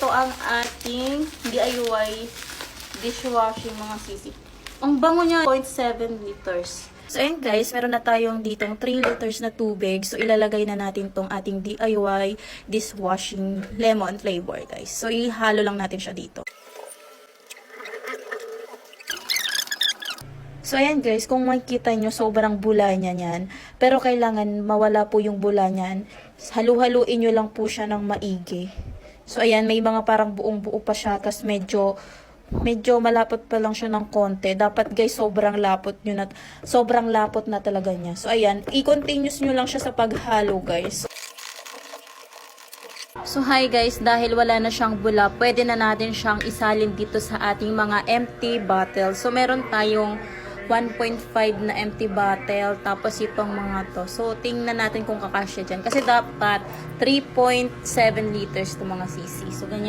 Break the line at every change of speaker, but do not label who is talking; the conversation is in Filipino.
ito ang ating DIY dishwashing mga sisi. Ang bango niya, 0.7 liters. So, ayan guys, meron na tayong ditong 3 liters na tubig. So, ilalagay na natin tong ating DIY dishwashing lemon flavor, guys. So, ihalo lang natin siya dito. So, ayan guys, kung makikita nyo, sobrang bula niya yan. Pero kailangan mawala po yung bula niyan. Halu-haluin nyo lang po siya ng maigi. So, ayan, may mga parang buong-buo pa siya. Tapos medyo malapot pa lang siya ng konti. Dapat guys, sobrang lapot na talaga niya. So, ayan, i-continuous nyo lang siya sa paghalo guys. So, hi guys, dahil wala na siyang bula, pwede na natin siyang isalin dito sa ating mga empty bottle. So, meron tayong 1.5 na empty bottle, tapos itong mga to. So, tingnan natin kung kakasya dyan. Kasi dapat 3.7 liters itong mga cc. So, ganyan.